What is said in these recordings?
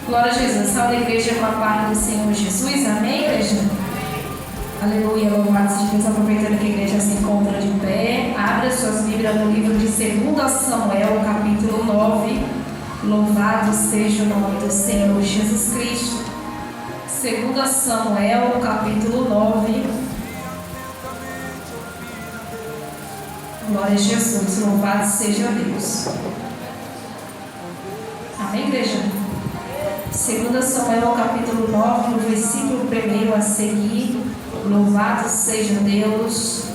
Glória a Jesus. Salve a igreja com a paz do Senhor Jesus. Amém, igreja? Aleluia. Louvado seja Deus. Aproveitando que a igreja se encontra de pé, abra suas Bíblias no livro de 2 Samuel, capítulo 9. Louvado seja o nome do Senhor Jesus Cristo. 2 Samuel, capítulo 9. Glória a Jesus. Louvado seja Deus. Amém, igreja? 2 Samuel, capítulo 9, no versículo 1 a seguir. Louvado seja Deus.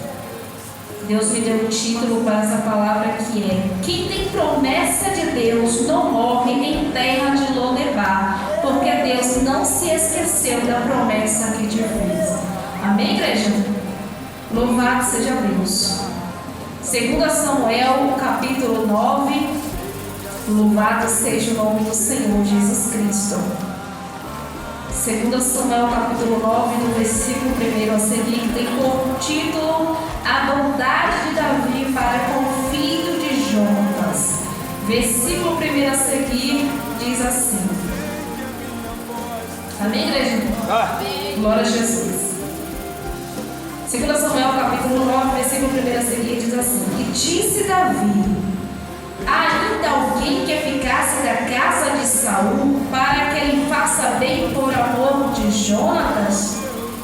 Deus me deu um título para essa palavra que é: quem tem promessa de Deus não morre em terra de Lodebar, porque Deus não se esqueceu da promessa que te fez. Amém, igreja? Louvado seja Deus. 2 Samuel, capítulo 9. Louvado seja o nome do Senhor Jesus Cristo. 2 Samuel, capítulo 9, no versículo 1 a seguir, tem por título a bondade de Davi para com o filho de Jonatas. Versículo 1 a seguir diz assim. Amém, igreja? Glória a Jesus. 2 Samuel, capítulo 9, versículo 1 a seguir diz assim: e disse Davi: ainda alguém que ficasse da casa de Saul, para que ele faça bem por amor de Jonatas?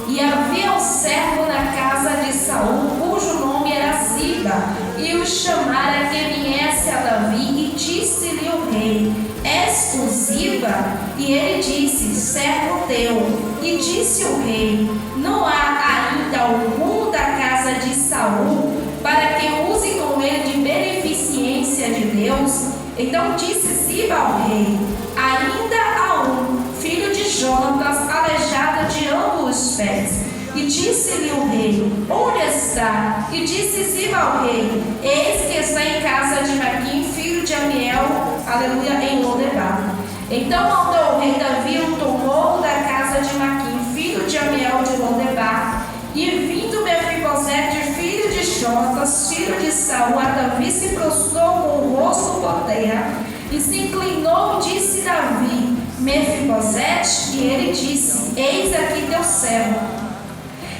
E havia um servo na casa de Saul, cujo nome era Ziba, e o chamara que viesse a Davi, e disse-lhe o rei: és tu Ziba? E ele disse: servo teu. E disse o rei: não há ainda algum da casa de Saul, para que use com ele de beneficência de Deus? Então disse Ziba ao rei: ainda há um, filho de Jonatas, aleijado de ambos os pés. E disse-lhe o rei: onde está? E disse Ziba ao rei: eis que está em casa de Maquim, filho de Amiel, aleluia, em Lodebar. Então mandou o rei Davi o tomou da casa de Maquim, filho de Amiel de Lodebar. E vindo Mefibosete, filho de Jonatas, filho de Saul, a Davi se prostrou com o rosto por terra e se inclinou. Disse Davi: Mefibosete? E ele disse: eis aqui teu servo.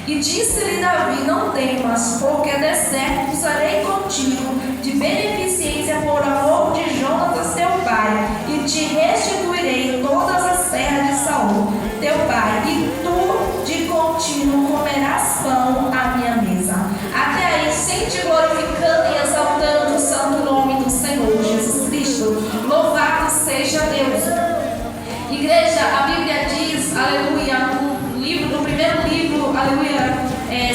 E disse-lhe Davi: não temas, porque de certo usarei contigo de beneficência por amor de Jonatas teu pai, e te restituirei todas as terras de Saul teu pai, e tu de contínuo comerás pão à minha mesa. Até aí, sente glorificando e exaltando o santo nome do Senhor Jesus Cristo. Louvado seja Deus. Igreja, a Bíblia diz, aleluia, no primeiro livro, aleluia,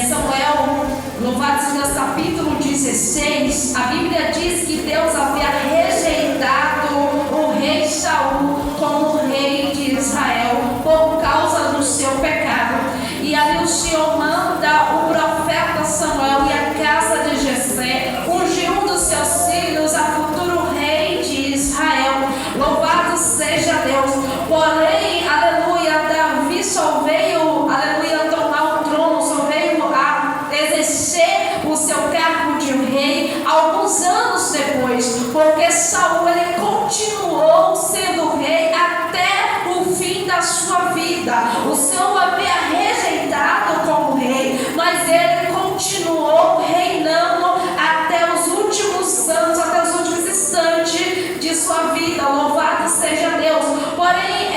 Samuel, louvado seja Deus, capítulo 16, a Bíblia diz que Deus havia rejeitado o rei Saul como rei de Israel por causa do seu pecado. E ali o Senhor manda o profeta Samuel e a casa de Jessé ungir um dos seus filhos a futuro rei de Israel. Louvado seja Deus. Porém, aleluia, Davi só veio, aleluia, tomar o trono, só veio a exercer o seu cargo de rei alguns anos depois, porque Saul ele continuou sendo rei até o fim da sua vida. O Senhor havia rejeitado como rei, mas ele continuou reinando até os últimos anos, até os últimos instantes de sua vida. Louvado seja Deus. Porém,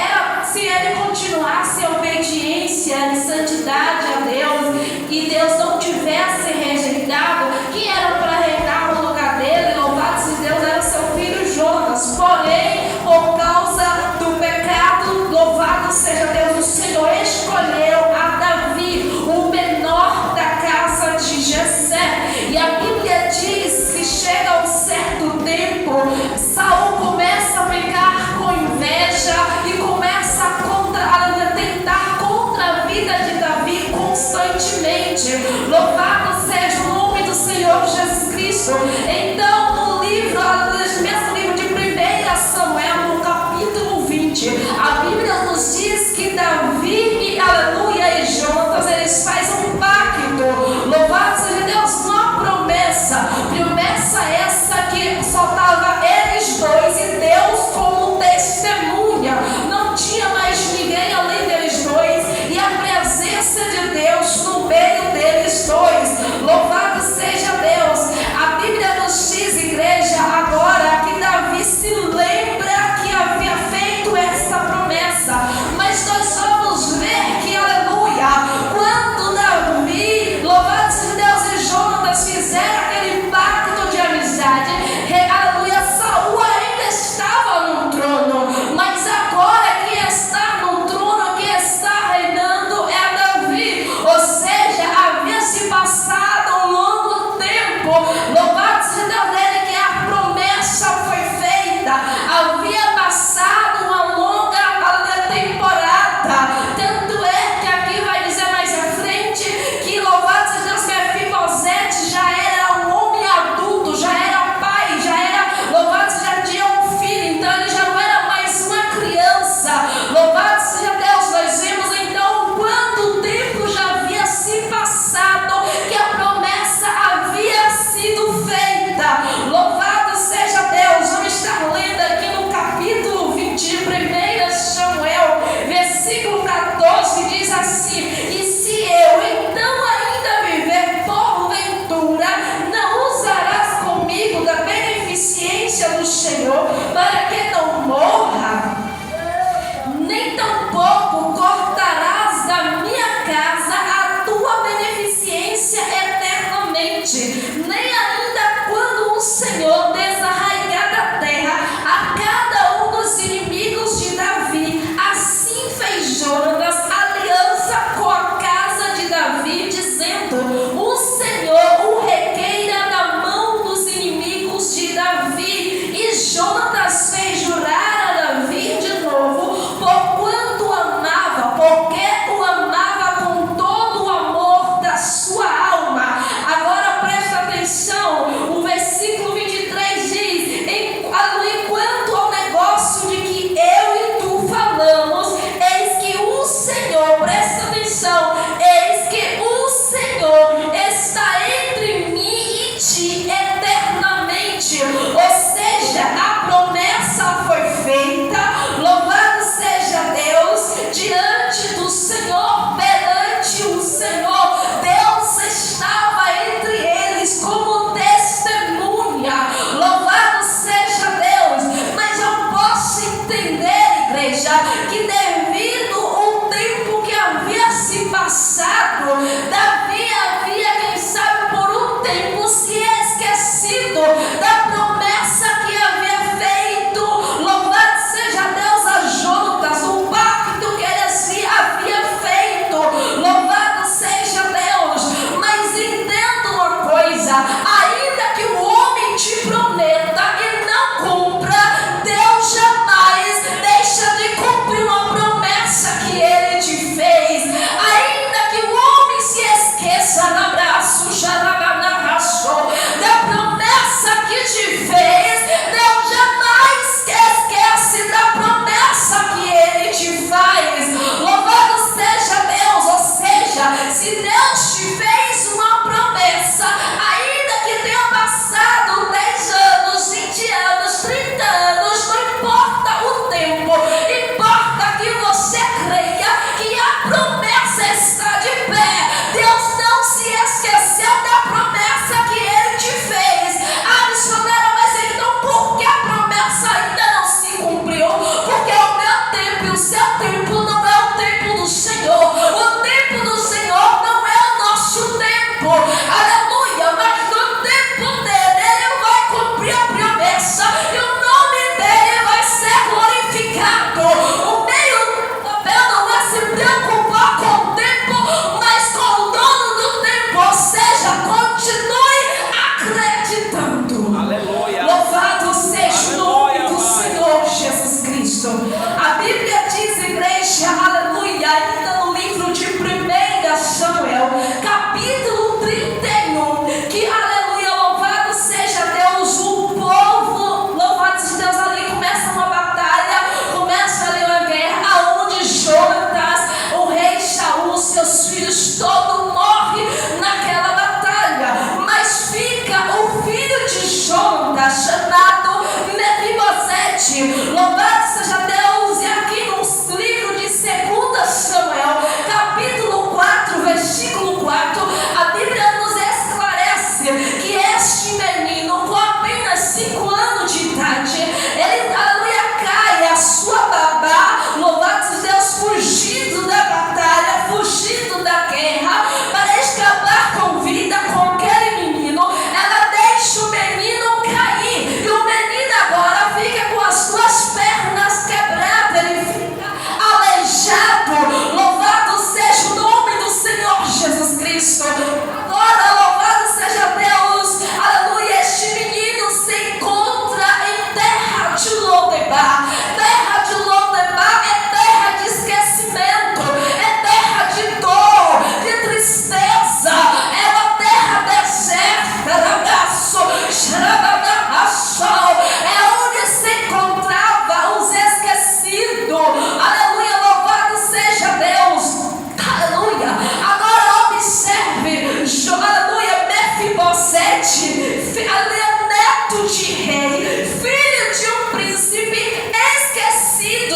se ele continuasse em obediência e santidade a Deus, e Deus não tivesse rejeitado, quem era para reinar no lugar dele, louvado seja Deus, era seu filho Jonas. Porém, por causa do pecado, louvado seja Deus, o Senhor escolheu a Davi, o menor da casa de Jessé. E a Bíblia diz que chega um certo tempo, Saul começa a ficar com inveja e começa a tentar contra a vida de Davi constantemente. Louvado seja o nome do Senhor Jesus Cristo. Então, no mesmo livro de 1 Samuel, no capítulo 20, a Bíblia nos diz que Davi e aleluia e Jonatas, eles fazem um pacto. Louvado seja Deus, uma promessa essa que só estava eles dois e Deus como testemunha. Não tinha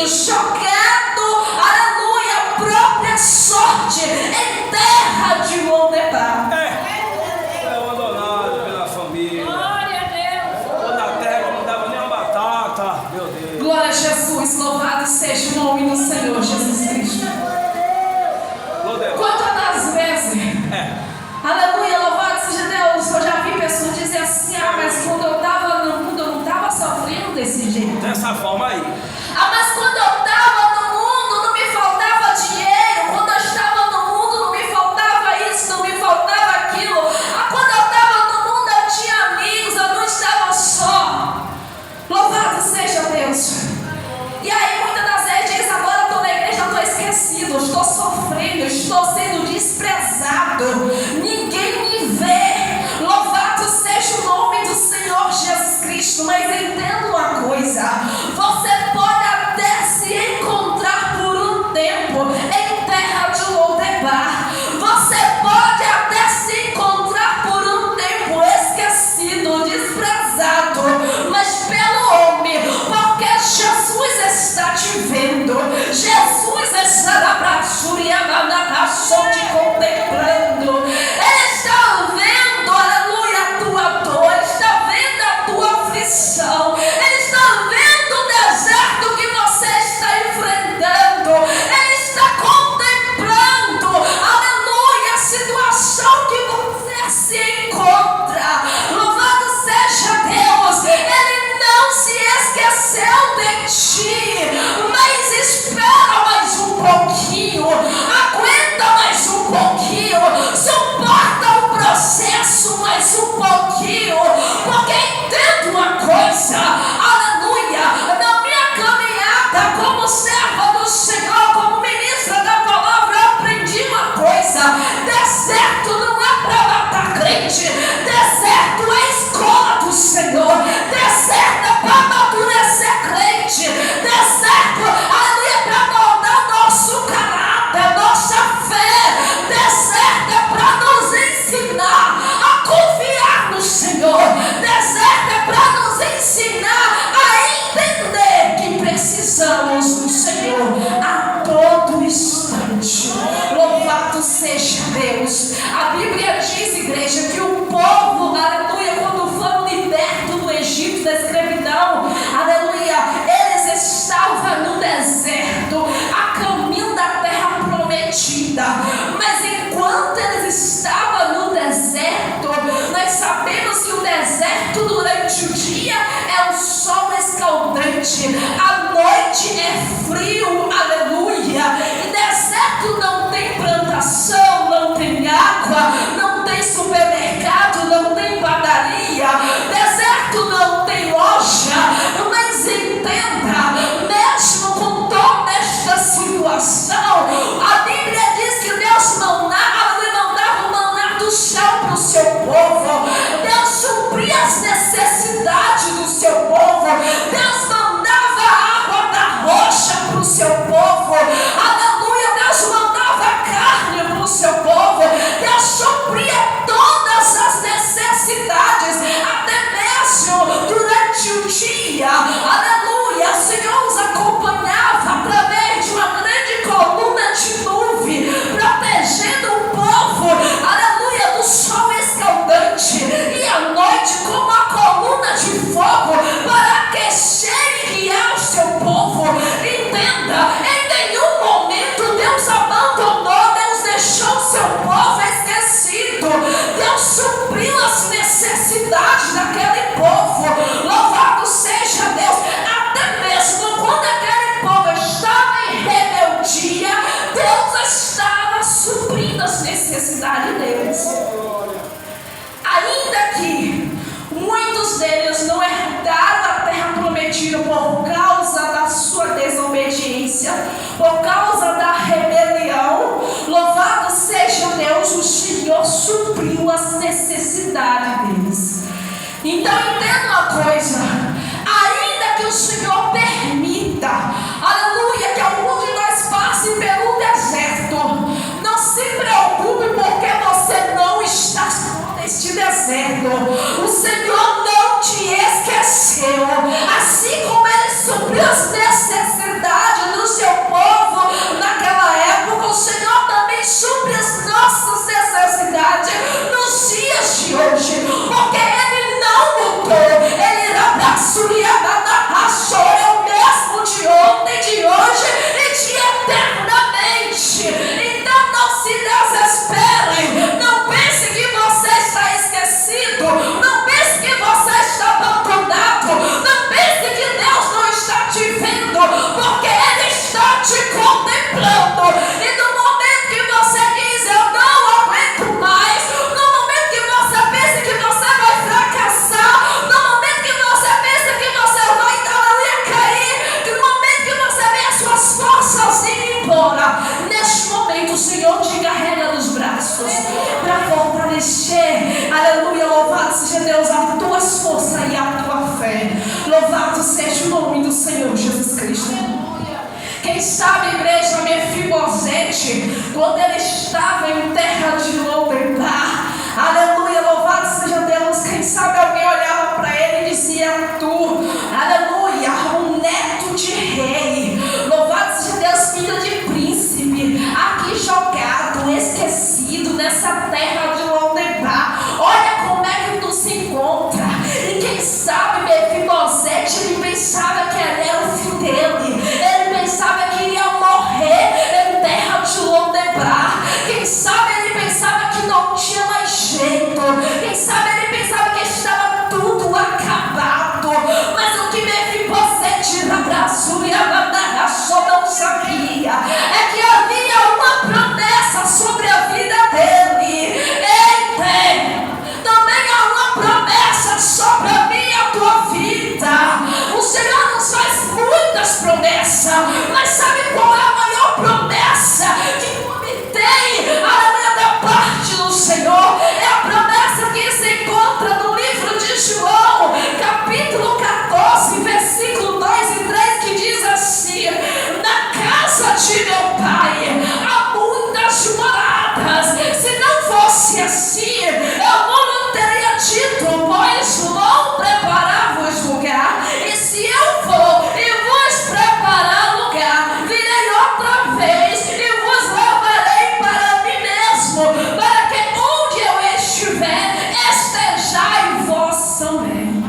filho jogado, aleluia, a própria sorte em terra de Lodebar. Foi abandonado pela família. Glória a Deus. Ou na terra não dava nem uma batata. Meu Deus. Glória a Jesus, louvado seja o nome do Senhor Jesus Cristo. Lodebar. Quantas vezes, aleluia, louvado seja Deus, eu já vi pessoas dizer assim: ah, mas quando eu estava no mundo eu não estava sofrendo desse jeito. Dessa forma aí. Ah, mas quando eu estava no mundo não me faltava dinheiro. Quando eu estava no mundo não me faltava isso, não me faltava aquilo. Ah, quando eu estava no mundo eu tinha amigos, eu não estava só. Louvado seja Deus. E aí muitas das vezes diz: agora eu estou na igreja, eu estou esquecido, eu estou sofrendo, eu estou sendo desprezado, ninguém me vê. Louvado seja o nome do Senhor Jesus Cristo. Mas entenda uma coisa: você pode até se encontrar por um tempo em terra de Lodebar. Você pode até se encontrar por um tempo esquecido, desprezado, mas pelo homem, porque Jesus está te vendo. Jesus está na braçuria, na caixão te contemplando. Ele está vendo, aleluia, a tua dor, está vendo a tua aflição, ele está vendo o deserto que você está enfrentando, ele está contemplando, aleluia, a situação que você se encontra. Louvado seja Deus, ele não se esqueceu de ti, mas espera mais um pouquinho, aguenta mais um pouquinho, suporta o processo mais um pouquinho, porque entendo uma coisa, aleluia, na minha caminhada como serva do Senhor, como ministra da palavra, eu aprendi uma coisa: deserto não é para matar crente, deserto é a escola do Senhor, deserto é para amadurecer crente, deserto, aleluia, é para moldar nosso caráter, nossa fé, deserto é para nos ensinar a confiar no Senhor, deserto é para nos ensinar a entender que precisamos do Senhor a todo instante. Louvado seja Deus. A Bíblia diz, igreja, que o povo, aleluia, quando foram libertos do Egito, da escravidão, aleluia, eles estavam no deserto, a caminho da terra prometida. Mas enquanto eles estavam no deserto, nós sabemos que o deserto durante o dia é um sol escaldante, à noite é frio, aleluia. E deserto não tem plantação, não tem água, não tem supermercado, não tem padaria, deserto não tem loja. Mas entenda, mesmo com toda esta situação, a Bíblia diz que Deus não dava o maná do céu para o seu povo, Deus supria as necessidades do seu povo, Deus mandava a água da rocha para o seu povo, aleluia, Deus mandava carne para o seu povo, Deus supria todas as necessidades, até mesmo durante o dia, aleluia. O Senhor os acompanhava através de uma grande coluna de nuvem, protegendo o povo, aleluia, do sol escaldante, e à noite como a coluna de fogo para aquecer e guiar o seu povo. Entenda, em nenhum momento Deus abandonou, Deus deixou o seu povo esquecido, Deus supriu as necessidades daquele povo. Louvado seja Deus. Até mesmo quando aquele povo estava em rebeldia, Deus estava suprindo as necessidades deles. Ainda que muitos deles não herdaram a terra prometida por causa da sua desobediência, quando ele estava em terra de Lodebar. Aleluia, louvado seja Deus. Quem sabe alguém olhava para ele e dizia: tu, aleluia, um neto de rei, louvado seja Deus, filho de príncipe, aqui jogado, esquecido nessa terra de Lodebar. Olha como é que tu se encontra. E quem sabe Mefibosete, ele pensava que ele era o filho dele, ele pensava que iria morrer em terra de Lodebar. Quem sabe ele pensava que não tinha mais jeito, quem sabe ele pensava que estava tudo acabado. Mas o que Mefibosete abraçou e só não sabia é que havia uma promessa sobre a vida dele. Ei, também há uma promessa sobre a minha e a tua vida. O Senhor nos faz muitas promessas, mas sabe qual é a maior promessa que tu obtém, aleluia, da parte do Senhor? É a promessa que se encontra no livro de João, capítulo 14, versículo 2 e 3, que diz assim: na casa de meu pai há muitas moradas. Se não fosse assim, eu não teria dito, pois vou preparar-vos lugar. E se eu vou e vos preparar lugar, virei outra vez e vos levarei para mim mesmo, para que onde eu estiver, estejai vós também.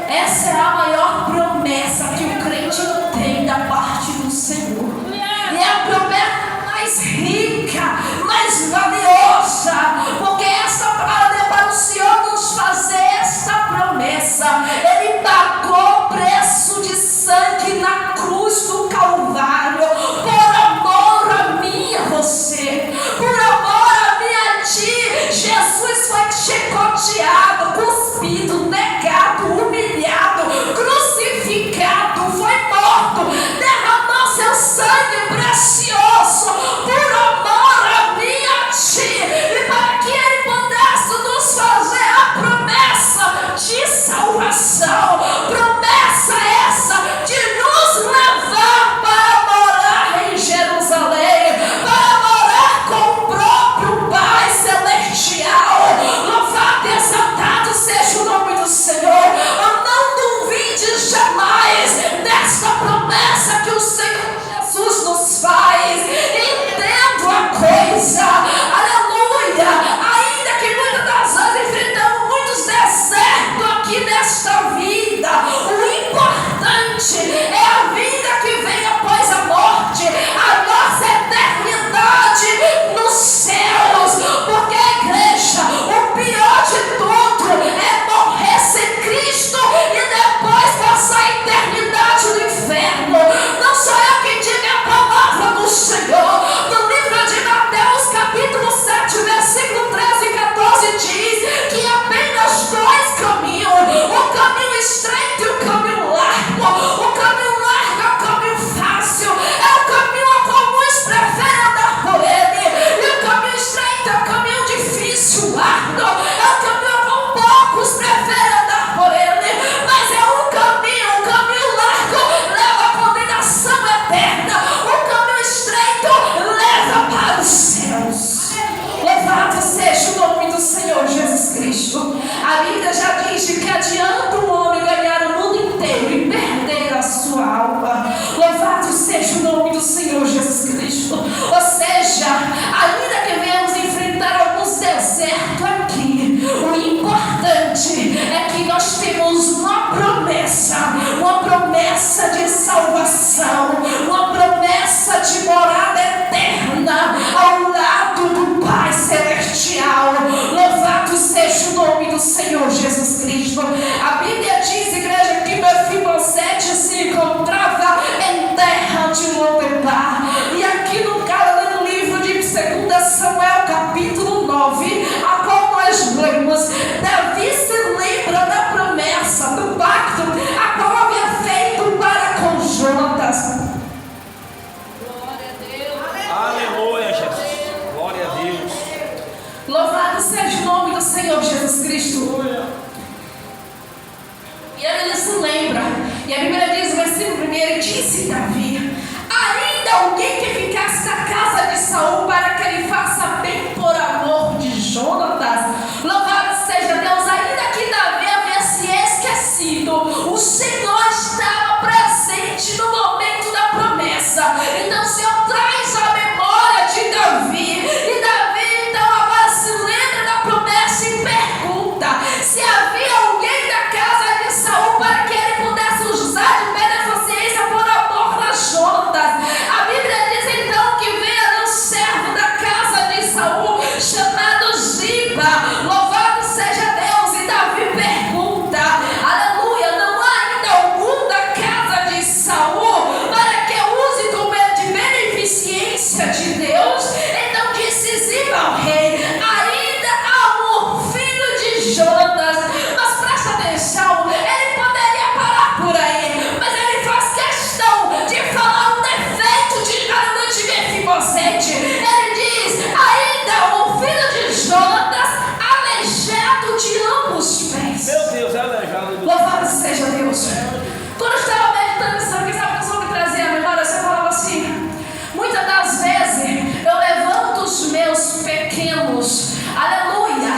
Essa é a maior promessa que o crente tem da parte do Senhor. E é a promessa mais rica, mais valiosa, porque essa palavra é para o Senhor nos fazer essa promessa. Ele pagou preço de sangue na cruz do Calvário, por amor a mim e a você, por amor a mim e a ti. Jesus foi chicoteado, cuspido, negado, humilhado, crucificado, foi morto, derramou seu sangue precioso por amor a mim e a ti, e para que ele pudesse nos fazer a promessa de salvação. Promessa essa de nos levar para morar em Jerusalém, para morar com o próprio Pai Celestial. Louvado e exaltado seja o nome do Senhor. Não duvide jamais dessa promessa que o Senhor Jesus nos faz. Entendo a coisa, aleluia. Ainda que muitas das vezes enfrentamos muitos desertos aqui nesta vida, o importante é a vida que vem após a morte, a nossa eternidade nos céus. Porque, igreja, o pior de tudo é morrer sem Cristo e depois passar a eternidade no inferno. Não sou eu quem diga a palavra do Senhor. No livro de Mateus, capítulo 7, versículo 13 e 14, diz que há apenas dois caminhos: o caminho estreito e o caminho largo. O caminho largo é o caminho fácil, é o caminho a qual muitos preferem andar por ele, e o caminho estreito é o caminho difícil, árduo, é o caminho a qual poucos preferem andar por ele. Mas é o caminho largo leva à condenação eterna, o caminho estreito leva para os céus. Louvado seja o nome do Senhor Jesus Cristo. A Bíblia já diz que adianta um homem ganhar o mundo inteiro e perder a sua alma. Louvado seja o nome do Senhor Jesus Cristo. Ou seja, ainda que venhamos enfrentar alguns desertos aqui, o importante é que nós temos uma promessa de salvação, uma promessa de morada eterna ao lado do Pai Celestial. Louvado seja o nome do Senhor Jesus Cristo. A Bíblia diz, igreja, que Mefibosete se encontrava em terra de Lodebar. E aqui no livro de 2 Samuel, capítulo 9, a qual nós lemos, Davi se lembra da promessa, do pacto, a qual havia feito para com Jonatas. Glória a Deus. Aleluia, Jesus. Glória a Deus. Louvado seja o nome do Senhor Jesus Cristo. E ele se lembra. E a Bíblia diz, no versículo 1, disse Davi: ainda alguém que ficasse na casa de Saul denúncia de Deus. Então disse Ziba ao rei: ainda há um filho de Jonatas. Mas presta atenção, ele poderia parar por aí, mas ele faz questão de falar um defeito de Mefibosete. Ele diz: ainda um filho de Jonatas, aleijado de ambos pés. Meu Deus, é aleijado. Louvado seja Deus. Quando eu estava meditando, sabe que a pessoa me trazia a memória? Você falava assim: muitas das vezes eu levanto os meus pequenos, aleluia,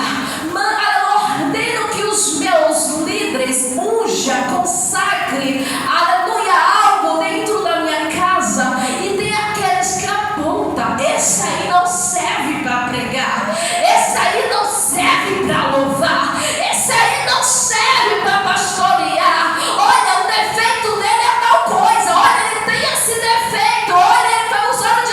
ordeno que os meus líderes unja, consagre, aleluia, algo dentro da minha casa, e tem aqueles que apontam: esse aí não serve para pregar, esse aí não serve para louvar, esse aí não serve para pastorear. Olha, o defeito dele é tal coisa, olha, ele tem esse defeito, olha, ele foi usado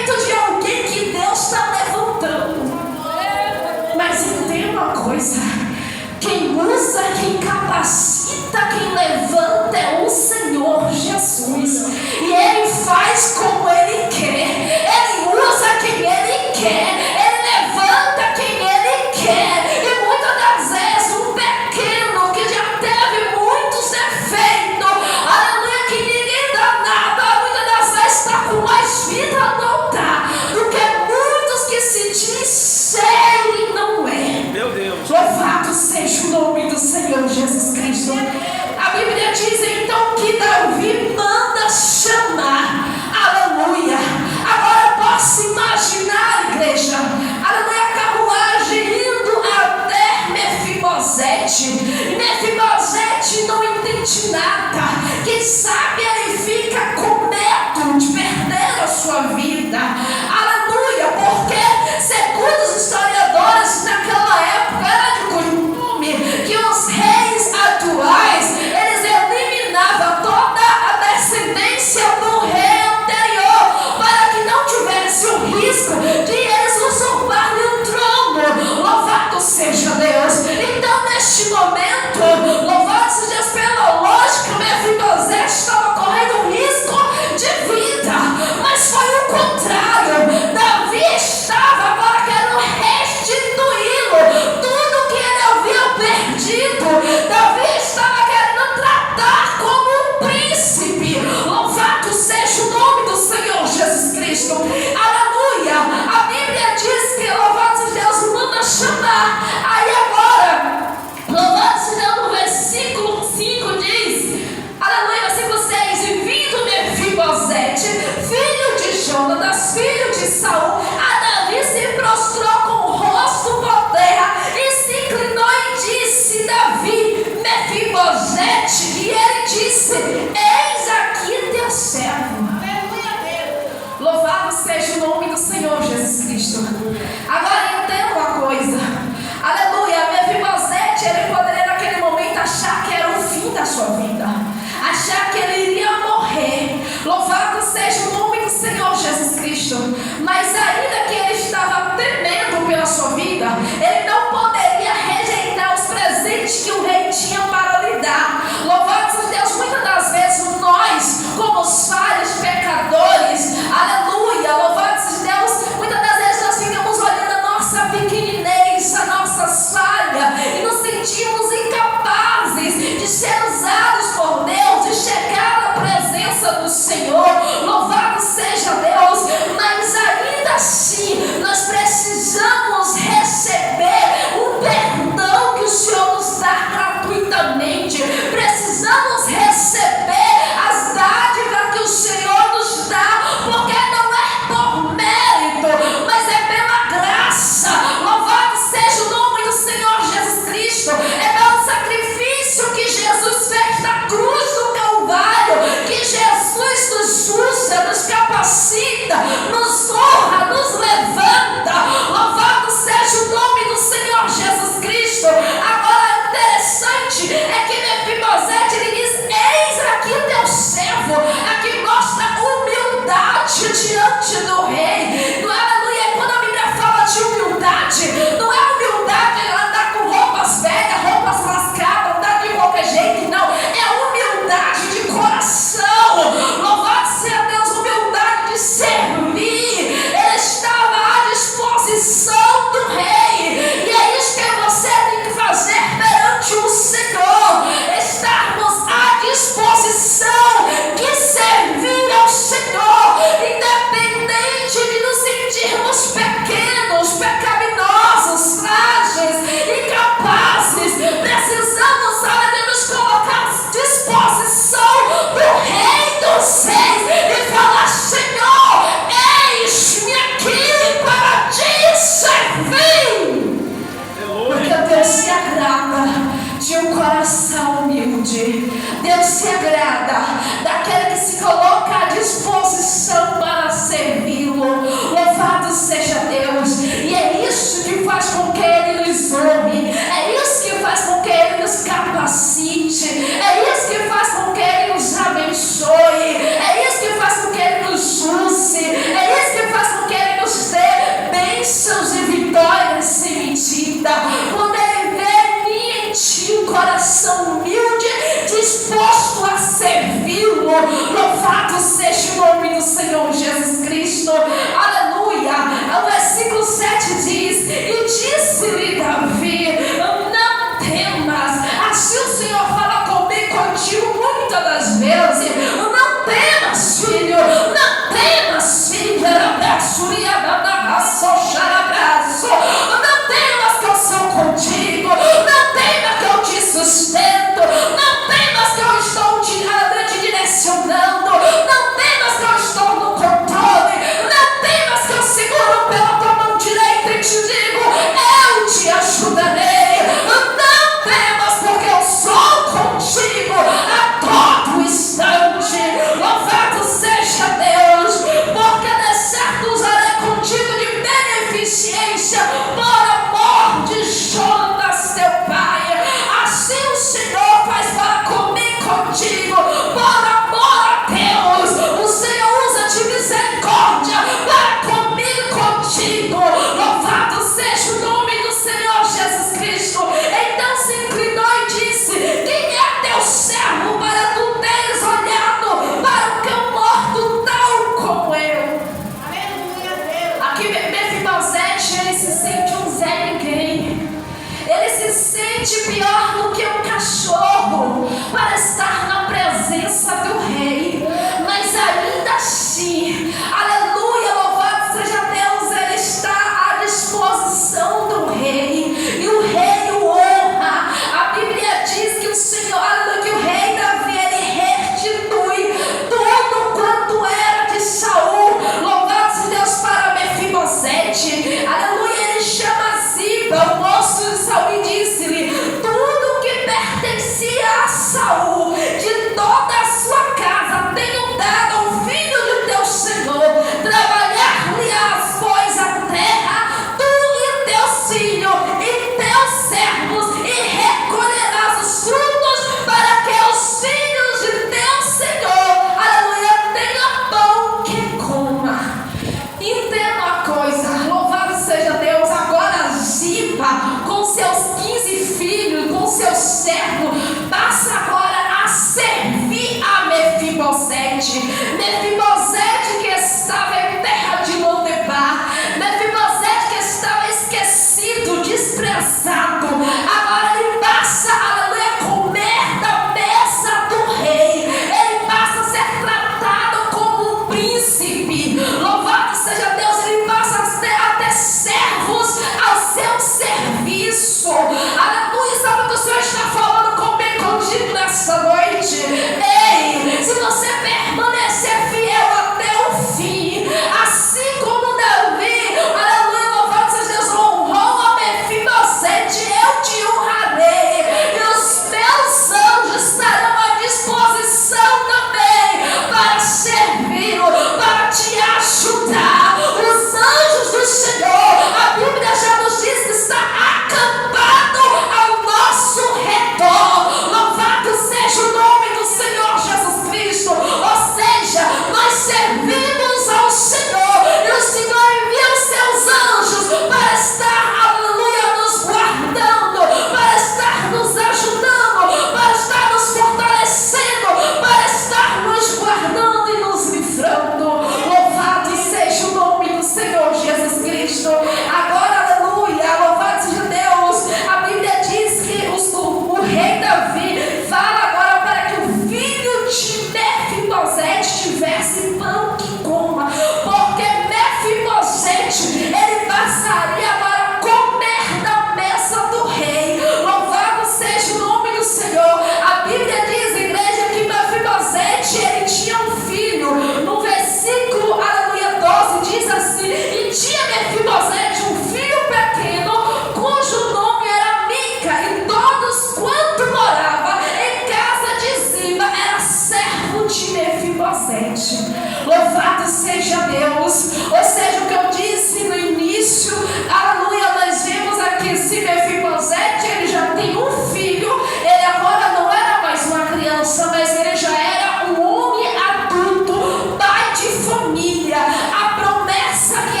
Louvado seja Deus. Ou seja, o que eu disse no início, aleluia, nós vimos aqui esse Mefibosete, ele já tem um filho, ele agora não era mais uma criança, mas ele já era um homem adulto, pai de família. A promessa que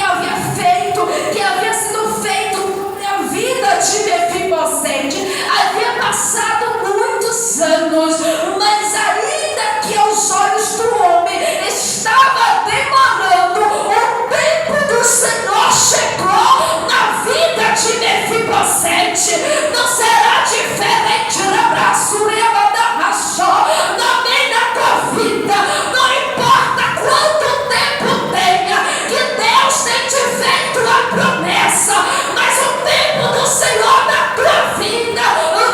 havia sido feito sobre a vida de Mefibosete havia passado muitos anos, mas ainda que aos olhos do homem estava demorando, o tempo do Senhor chegou na vida de Mefibosete. Não será diferente na braçuria da rachó, também na tua vida. Não importa quanto tempo tenha, que Deus tem te feito a promessa, mas o tempo do Senhor na tua vida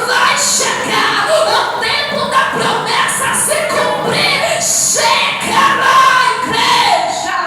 vai chegar. O tempo da promessa se cumprir chegará, igreja.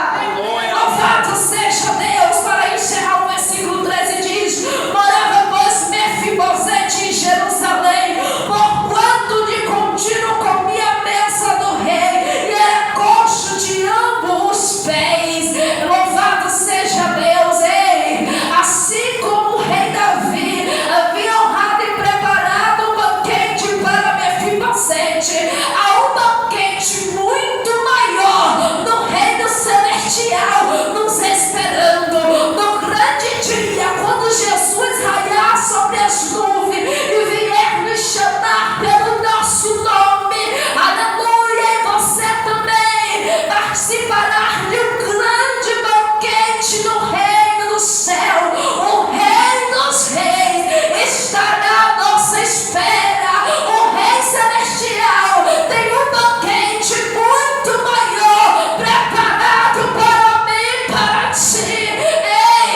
Louvado seja Deus. Para encerrar o versículo 13 diz: morava pois Mefibosete em Jerusalém, porquanto de contínuo comia a mesa do rei e era coxo de ambos os pés. Louvado seja Deus. Ei, assim como o rei Davi havia honrado e preparado um banquete para Mefibosete, há um banquete muito maior no reino celestial nos esperando. No grande dia, quando Jesus raiar sobre as nuvens e vier nos chamar pelo nosso nome, aleluia, e você também participará de um grande banquete no reino do céu. O rei dos reis estará à nossa espera. O rei celestial tem um banquete muito maior preparado para mim e para ti.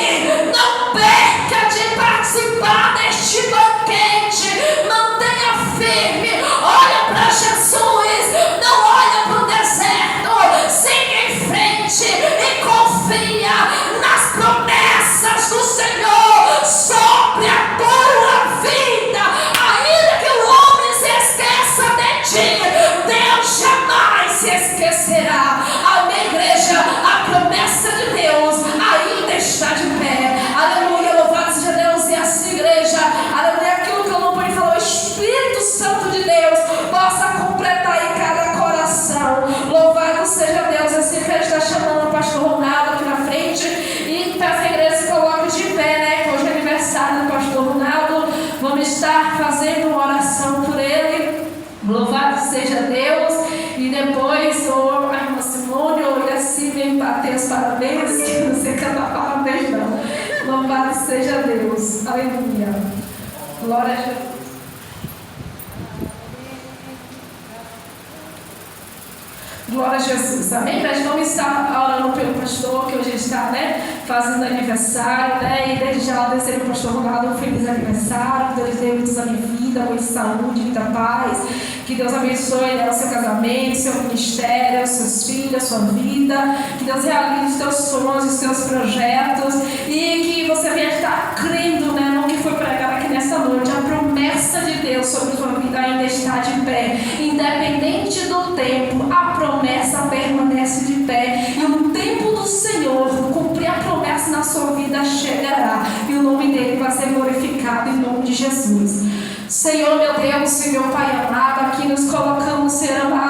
Ei, não perca de participar deste banquete. Mantenha firme. Olha para Jesus. Não olha para o deserto. Siga em frente e confia nas promessas do Senhor sobre a tua vida. Ainda que o homem se esqueça de ti, Deus jamais se esquecerá. Amém, igreja? A promessa de Deus ainda está de pé. Aleluia, louvado seja Deus. E assim, igreja, aleluia, aquilo que eu não pude falar, o Espírito Santo de Deus possa completar em cada coração. Louvado seja Deus. Assim que a gente está chamando o pastor Ronaldo aqui na frente, e para essa igreja se coloca de pé, né? Que hoje é aniversário do pastor Ronaldo. Vamos estar fazendo uma oração por ele. Louvado seja Deus. E depois a irmã Simone ou ele assim vem bater os parabéns, que não sei cantar parabéns não. Louvado seja Deus. Aleluia. Glória a Jesus. Glória a Jesus, amém? Nós vamos estar orando pelo pastor, que hoje está, fazendo aniversário, e desde já eu desejo ao pastor Ronaldo um feliz aniversário. Deus dê muitos anos de vida, muita saúde, muita paz. Que Deus abençoe o seu casamento, seu ministério, os seus filhos, a sua vida. Que Deus realize os teus sonhos, os teus projetos. E que você venha estar crendo, no que foi pregado aqui nessa noite. A promessa de Deus sobre a sua vida ainda está de pé. Independente do tempo, a promessa permanece de pé. E o tempo do Senhor cumprir a promessa na sua vida chegará. E o nome dele vai ser glorificado em nome de Jesus. Senhor, meu Deus, Senhor Pai amado, aqui nos colocamos, Senhor amado,